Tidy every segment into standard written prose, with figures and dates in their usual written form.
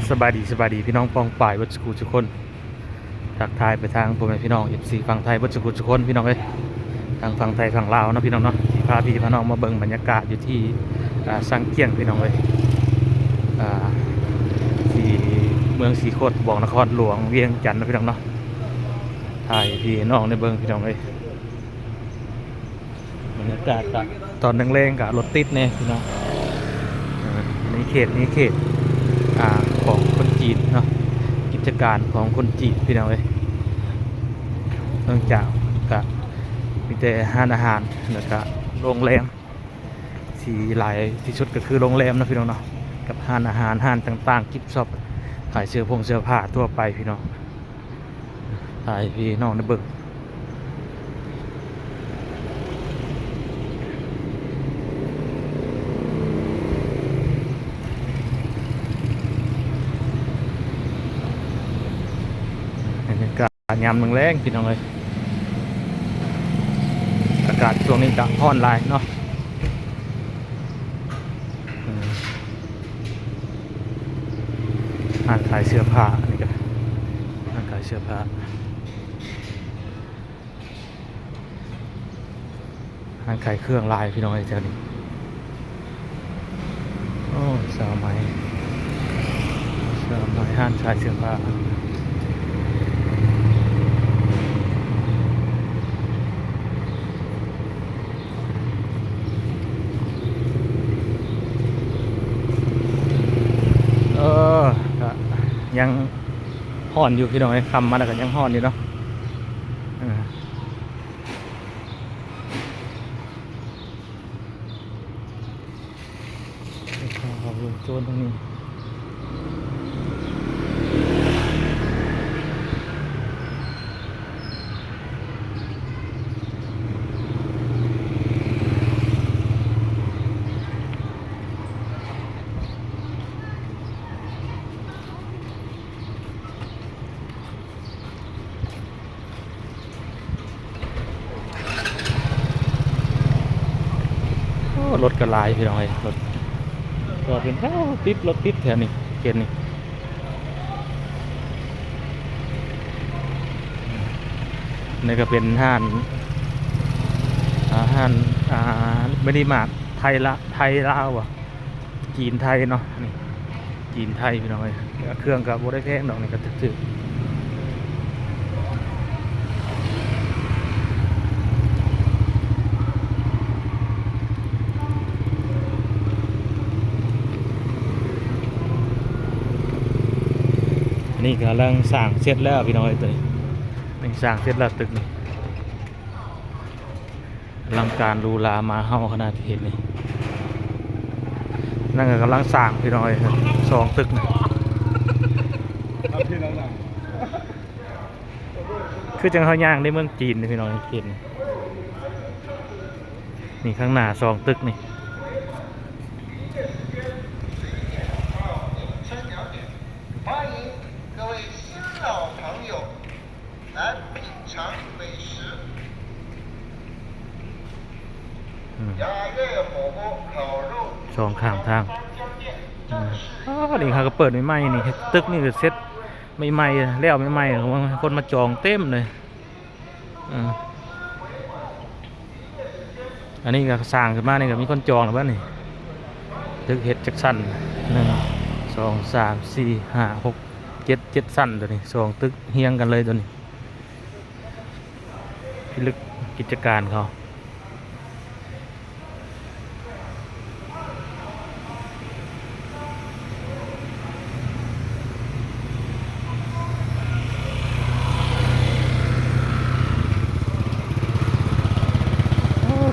สบายดีพี่น้องปองป่ายวัดสกุลทุกคนทักทายไปทางพ่อแม่พี่น้องFCฝั่งไทยวัดสกุลทุกคนพี่น้องเอ้ยทางฝั่งไทยฝั่งลาวเนาะพี่น้องเนาะพาพี่น้องมาเบิ่งบรรยากาศอยู่ที่สังเกียงพี่น้องเอ้ยที่เมืองสีโคตรบอกนครหลวงเวียงจันทร์นะพี่น้องเนาะถ่ายพี่น้องในเบิ่งพี่น้องเอ้ยบรรยากาศตอนแรงๆกับรถติดเนี่ยพี่น้องนี้เขตของคนจีนเนาะกิจการของคนจีนพี่น้องเอ้ยเนื่องจากกับมีแต่ห้านอาหารแล้วก็โรงแรมที่หลายที่สุดก็คือโรงแรมนะพี่น้องเนาะกับห้านอาหารห้านต่างๆกิฟต์ช็อปขายเสื้อผ้าทั่วไปพี่น้องขายพี่น้องในเบิ่งยามแรงพี่น้องเลยอากาศช่วงนี้จะร้อนหลายเนาะร้านขายเสื้อผ้านี่ก็ร้านขายเสื้อผ้าร้านขายเครื่องลายพี่น้องเลยเจ้านี่โอ้สาวไม้ร้านขายเสื้อผ้ายังห่อนอยู่พี่น้องไอ้คำมาแล้วก็ยังห่อนอยู่เนาะขอบคุณโจนตรงนี้รถกระลายพี่น้องไอ้รถก็เป็นแถวติดรถติดแถวนี้เกณฑ์นี่นี่ก็เป็นห้านไม่ได้มากไทยลาวอ่ะจีนไทยเนาะนี่จีนไทยพี่น้องไอ้เครื่องกับโบได้แพงดอกนี่ก็ถือนี่กำลังสร้างเสร็จแล้วพี่น้องไอ้ตัวนี้สร้างเสร็จแล้วตึกนี่อลังการรูลามาเฮาขนาดที่เห็นนี่นั่นก็กำลังสร้างพี่น้องไอ้2 ตึกนี่คือจังเขาย่างในเมืองจีนนี่พี่น้องเห็นนี่ข้างหน้า2 ตึกนี่2 ข้างทางนี่เขาก็เปิดใหม่ๆนี่ตึกนี่ก็เซ็ตใหม่ๆแล้วใหม่ๆคนมาจองเต็มเลยอันนี้ก็สร้างขึ้นมานี่ก็มีคนจองแล้วบ้างนี่ตึกเฮ็ดจักสั้น1 2 3 4 5 6 7สั้นตัวนี้2 ตึกเฮียงกันเลยตัวนี้พิลึกกิจการเขา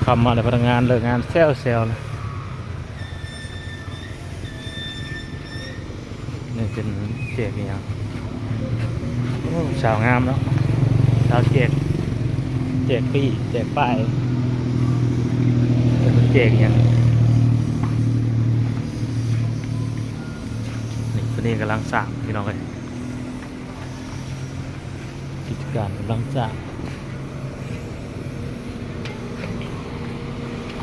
ทำมาในพนักงานเลิกงานเซลเลยนี่เป็นเจ๊กอย่างสาวงามเนาะสาวเจ๊กปี้เจ๊กป้ายเป็นเจ๊กอย่างนี่ตัวนี้กำลังสร้างพี่น้องเลยกิจการกำลังสร้าง